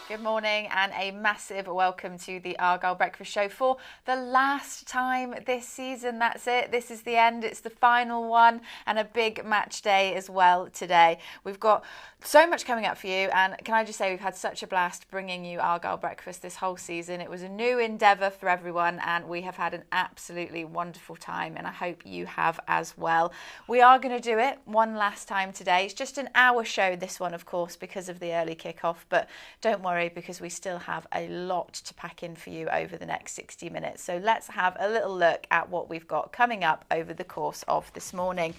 Good morning and a massive welcome to the Argyle Breakfast Show for the last time this season. That's it. This is the end. It's the final one and a big match day as well today. We've got so much coming up for you, and can I just say we've had such a blast bringing you Argyle Breakfast this whole season. It was a new endeavour for everyone and we have had an absolutely wonderful time, and I hope you have as well. We are going to do it one last time today. It's just an hour show, this one, of course, because of the early kick-off, but don't worry, because we still have a lot to pack in for you over the next 60 minutes. So let's have a little look at what we've got coming up over the course of this morning.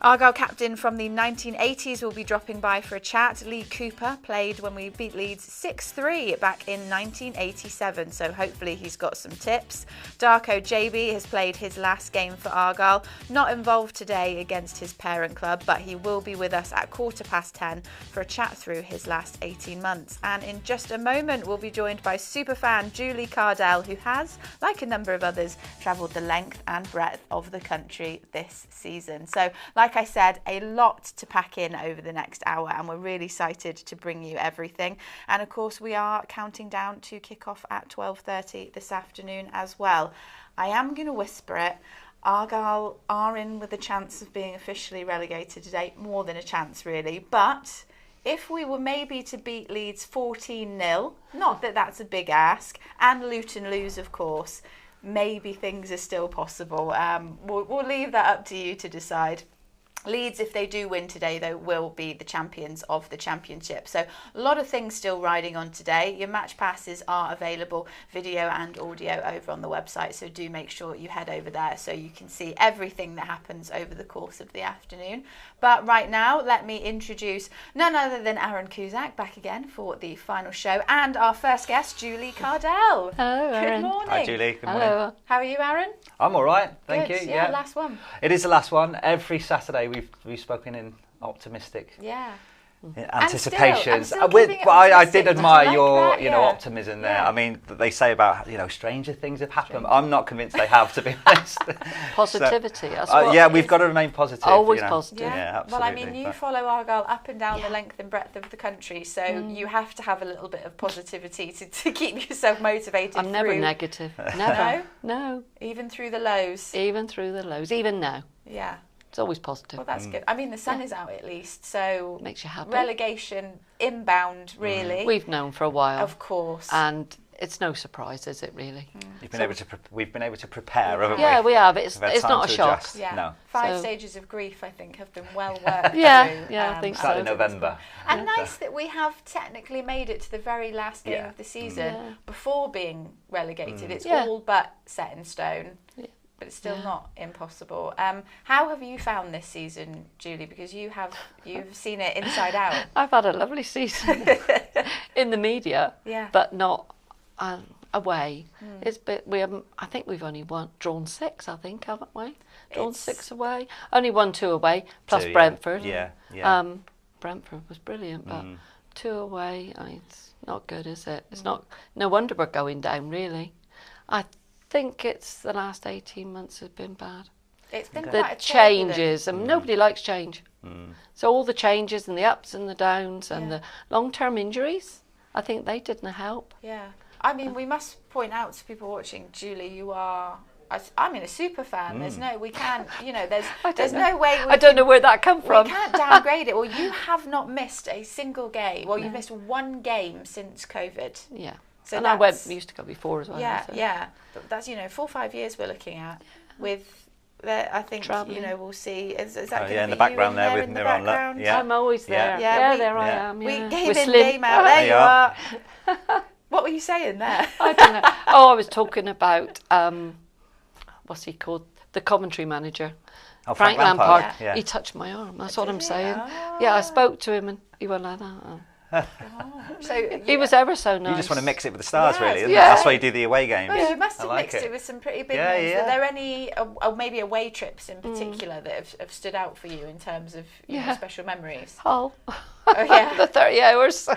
Argyle captain from the 1980s will be dropping by for a chat. Lee Cooper played when we beat Leeds 6-3 back in 1987, so hopefully he's got some tips. Darko Gyabi has played his last game for Argyle, not involved today against his parent club, but he will be with us at 10:15 for a chat through his last 18 months. And in just a moment, we'll be joined by superfan Julie Cardell, who has, like a number of others, travelled the length and breadth of the country this season. So, like I said, a lot to pack in over the next hour, and we're really excited to bring you everything. And of course, we are counting down to kick off at 12:30 this afternoon as well. I am going to whisper it. Argyle are in with a chance of being officially relegated today, more than a chance really, but if we were maybe to beat Leeds 14-0, not that that's a big ask, and Luton lose, of course, maybe things are still possible. We'll leave that up to you to decide. Leeds, if they do win today, though, will be the champions of the championship. So a lot of things still riding on today. Your match passes are available, video and audio, over on the website. So do make sure you head over there so you can see everything that happens over the course of the afternoon. But right now, let me introduce none other than Aaron Cusack back again for the final show, and our first guest, Julie Cardell. Hello, Aaron. Good morning. Hi, Julie. Good Hello. morning. How are you, Aaron? I'm all right, thank Good. you. Yeah, last one. It is the last one. Every Saturday we've spoken in optimistic Yeah. anticipations. still But keeping it I did optimistic. admire I your like that, optimism there. Yeah. I mean, they say about stranger things have happened. I'm not convinced they have, to be honest. Positivity. That's what yeah, we've got to remain positive. Always positive. Yeah, absolutely. well, I mean, you follow Argyle up and down the length and breadth of the country, so you have to have a little bit of positivity to keep yourself motivated. I'm never negative. Never. No. Even through the lows. Even through the lows. Even now. Yeah. It's always positive. Well, that's good. I mean, the sun is out at least, so makes you happy. Relegation inbound, really. We've known for a while. Of course. And it's no surprise, is it really? We've been able to prepare, haven't we? Yeah, we have. It's We've had time not a to shock. adjust. Yeah. No. 5 So- stages of grief, I think, have been well worked Yeah, through. yeah, I think so. Started in November. And nice that we have technically made it to the very last game of the season before being relegated. It's all but set in stone. Yeah. But it's still not impossible. How have you found this season, Julie? Because you've seen it inside out. I've had a lovely season in the media, but not away. It's we haven't. I think we've only drawn 6. I think, haven't we? Drawn 6 away. Only won 2 away, plus 2, Brentford. Yeah. Brentford was brilliant, but 2 away. It's not good, is it? It's not. No wonder we're going down. Really, I think it's the last 18 months have been bad. It's been The quite a changes, and nobody likes change. So all the changes and the ups and the downs and the long-term injuries, I think they didn't help. Yeah. I mean, we must point out to people watching, Julie, you are... I mean, a super fan. There's no... We can't... there's no way... I don't know where that come from. We can't downgrade it. Well, you have not missed a single game. Well, you've missed 1 game since COVID. Yeah. So and I used to go before as well. Yeah, so. yeah. But that's 4 or 5 years we're looking at with. I think Travelling. We'll see. Is that in the background there with Miran. Yeah. I'm always there. Yeah, there I am. We Yeah. game Whistling. in, game out. There you are. What were you saying there? I don't know. I was talking about what's he called? The commentary manager. Oh, Frank Lampard. Yeah. He touched my arm. That's what I'm saying. Oh. Yeah, I spoke to him and he went like that. So He was ever so nice. You just want to mix it with the stars, really, isn't it? Yeah. That's why you do the away games. Well, you must have I like mixed it with some pretty big Yeah, names. yeah. Are there any, maybe away trips in particular that have stood out for you in terms of special memories? Hull. Oh, yeah. The 30 hours.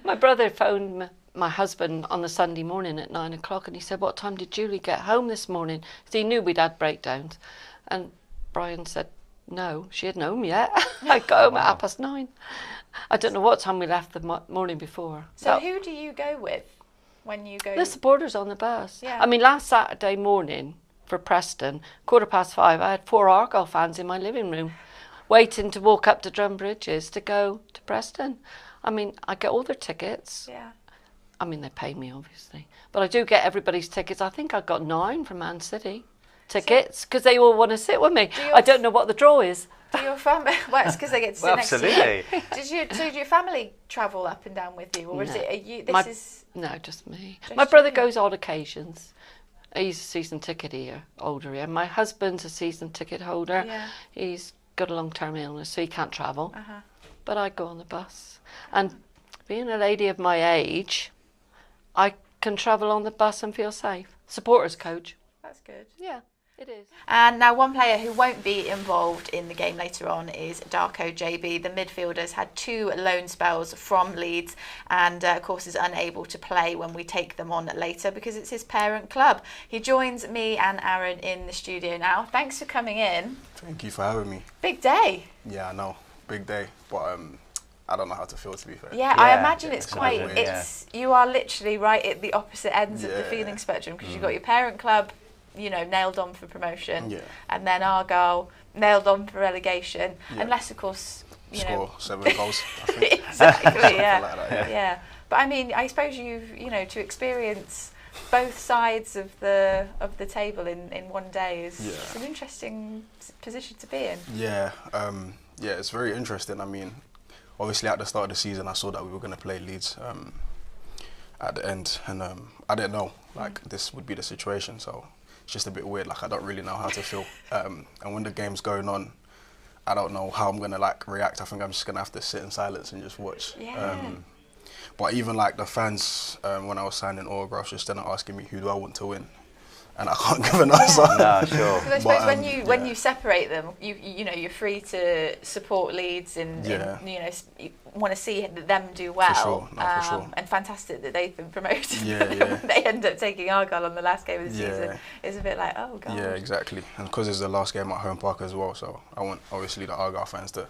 My brother phoned my husband on the Sunday morning at 9 o'clock and he said, "What time did Julie get home this morning?" Because he knew we'd had breakdowns. And Brian said, no, she hadn't home yet. I got home at 9:30. I don't know what time we left the morning before. So who do you go with when you go? The supporters on the bus. Yeah. I mean, last Saturday morning for Preston, 5:15, I had 4 Argyle fans in my living room waiting to walk up to Drum Bridges to go to Preston. I mean, I get all their tickets. Yeah. I mean, they pay me, obviously. But I do get everybody's tickets. I think I got 9 from Man City tickets because they all want to sit with me. I don't know what the draw is. Do your family? Well, it's because they get to sit next to you. Absolutely. Did your family travel up and down with you, or is it? No, just me. My brother goes on occasions. He's a season ticket holder here. My husband's a season ticket holder. Yeah. He's got a long-term illness, so he can't travel. But I go on the bus. And being a lady of my age, I can travel on the bus and feel safe. Supporters coach. That's good. Yeah. It is. And now one player who won't be involved in the game later on is Darko Gyabi. The midfielder's had 2 loan spells from Leeds and of course is unable to play when we take them on later because it's his parent club. He joins me and Aaron in the studio now. Thanks for coming in. Thank you for having me. Big day. Yeah, I know. Big day. But I don't know how to feel, to be fair. Yeah, I imagine it's quite... You are literally right at the opposite ends of the feeling spectrum because you've got your parent club, you know, nailed on for promotion, and then Argyle nailed on for relegation, unless of course you score 7 goals. I think. Exactly, yeah. Like that, yeah. But I mean, I suppose to experience both sides of the table in one day is an interesting position to be in. Yeah, it's very interesting. I mean, obviously at the start of the season, I saw that we were going to play Leeds at the end, and I didn't know this would be the situation, so. It's just a bit weird, I don't really know how to feel. And when the game's going on, I don't know how I'm gonna react. I think I'm just gonna have to sit in silence and just watch. Yeah. But even the fans, when I was signing autographs, just then asking me who do I want to win, and I can't give an answer. No, sure. Because I suppose when you separate them, you're free to support Leeds and you want to see them do well. For sure. No, for sure. And fantastic that they've been promoted. Yeah. They end up taking Argyle on the last game of the season. It's a bit like, oh god. Yeah, exactly. And because it's the last game at home park as well, so I want obviously the Argyle fans to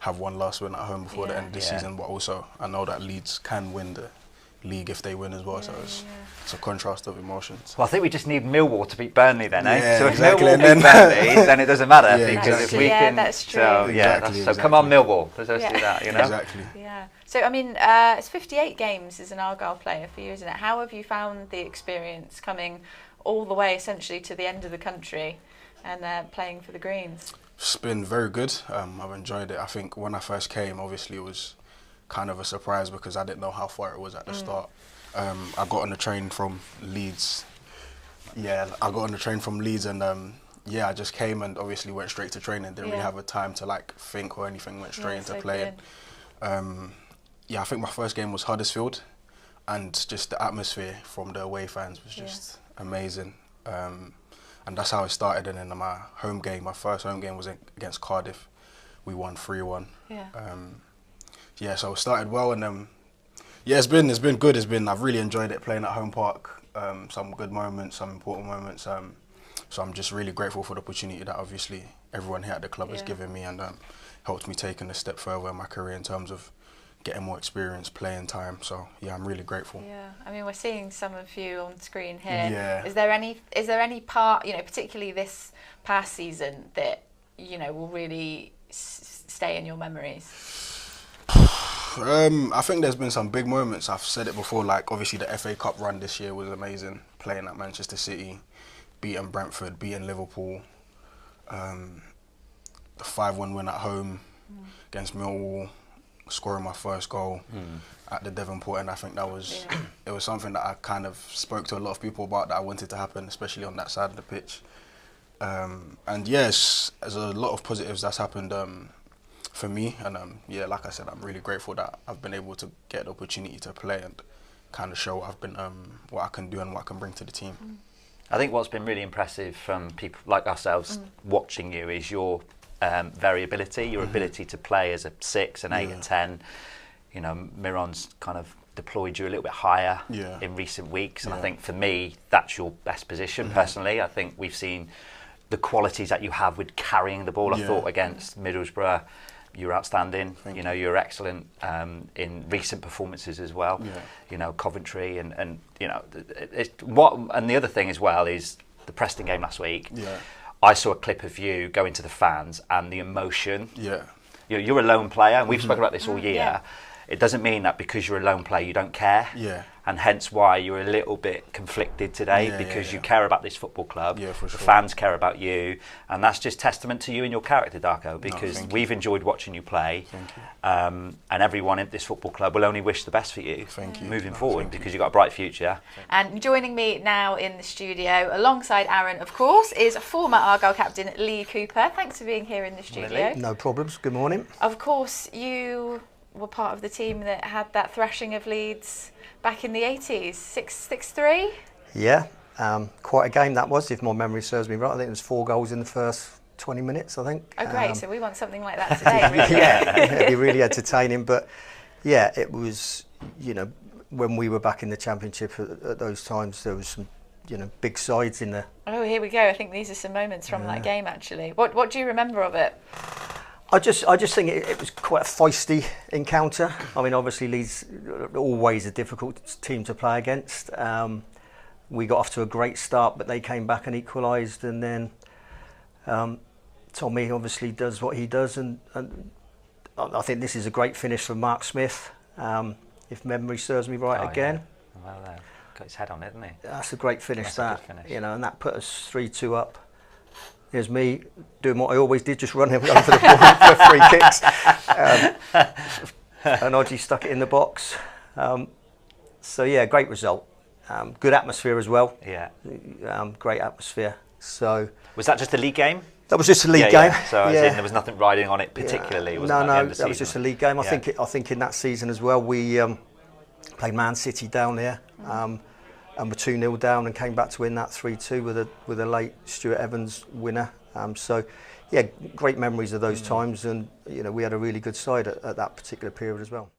have one last win at home before the end of the season. But also, I know that Leeds can win the league if they win as well, so it's a contrast of emotions. Well, I think we just need Millwall to beat Burnley then, eh? Yeah, so if exactly. Millwall beat Burnley, then it doesn't matter because if we can. That's true. So so come on, Millwall, let's do that. Exactly. Yeah. So I mean, it's 58 games as an Argyle player for you, isn't it? How have you found the experience coming all the way essentially to the end of the country and playing for the Greens? It's been very good. I've enjoyed it. I think when I first came, obviously it was kind of a surprise because I didn't know how far it was at the start. I got on the train from Leeds. Yeah, I got on the train from Leeds and I just came and obviously went straight to training. Didn't really have a time to think or anything. Went straight into playing. I think my first game was Huddersfield, and just the atmosphere from the away fans was just amazing. And that's how it started. And then my first home game was against Cardiff. We won 3-1. So it started well, and it's been good. I've really enjoyed it playing at home park. Some good moments, some important moments. So I'm just really grateful for the opportunity that obviously everyone here at the club has given me and helped me taking a step further in my career in terms of getting more experience, playing time. So I'm really grateful. Yeah, I mean, we're seeing some of you on screen here. Yeah. Is there any part, particularly this past season, that will really stay in your memories? I think there's been some big moments. I've said it before, obviously the FA Cup run this year was amazing. Playing at Manchester City, beating Brentford, beating Liverpool, the 5-1 win at home against Millwall, scoring my first goal at the Devonport, and I think that was it was something that I kind of spoke to a lot of people about that I wanted to happen, especially on that side of the pitch. And yes, there's a lot of positives that's happened for me, and like I said, I'm really grateful that I've been able to get the opportunity to play and kind of show what I can do and what I can bring to the team. I think what's been really impressive from people like ourselves watching you is your variability, your ability to play as a 6, an 8 and 10. Miron's kind of deployed you a little bit higher in recent weeks, and I think for me that's your best position personally. I think we've seen the qualities that you have with carrying the ball. I thought against Middlesbrough you're outstanding. You know, you're excellent in recent performances as well. Yeah. You know, Coventry and you know, and the other thing as well is the Preston game last week. Yeah. I saw a clip of you going to the fans and the emotion. Yeah. You're a lone player, and we've spoken about this all year. Yeah. It doesn't mean that because you're a lone player you don't care. Yeah. And hence why you're a little bit conflicted today, because you care about this football club. Yeah, for the sure. fans care about you, and that's just testament to you and your character, Darko, because we've enjoyed watching you play. Thank you. And everyone at this football club will only wish the best for you moving forward, because you've got a bright future. And joining me now in the studio, alongside Aaron, of course, is former Argyle captain Lee Cooper. Thanks for being here in the studio. No problems. Good morning. Of course, you were part of the team that had that thrashing of Leeds back in the 80s, 6-3? Yeah, quite a game that was, if my memory serves me right. I think it was 4 goals in the first 20 minutes, I think. Oh, great. So we want something like that today, really. Yeah, it'd be really entertaining. But yeah, it was, you know, when we were back in the Championship at those times, there was some, you know, big sides in there. Oh, here we go. I think these are some moments from that game, actually. What do you remember of it? I just think it was quite a feisty encounter. I mean, obviously Leeds are always a difficult team to play against. We got off to a great start, but they came back and equalised, and then Tommy obviously does what he does, and I think this is a great finish from Mark Smith, if memory serves me right again. Yeah. Well, got his head on it, didn't he? That's a great finish. That's a good finish. You know, and that put us 3-2 up. Here's me doing what I always did, just running over the ball for free kicks. And Odgie stuck it in the box. So yeah, great result. Good atmosphere as well. Yeah. Great atmosphere. So was that just a league game? That was just a league game. So as in there was nothing riding on it particularly. No, that was just a league game. I think in that season as well, we played Man City down there. And were 2-0 down and came back to win that 3-2 with a late Stuart Evans winner. So, yeah, great memories of those times, and you know we had a really good side at that particular period as well.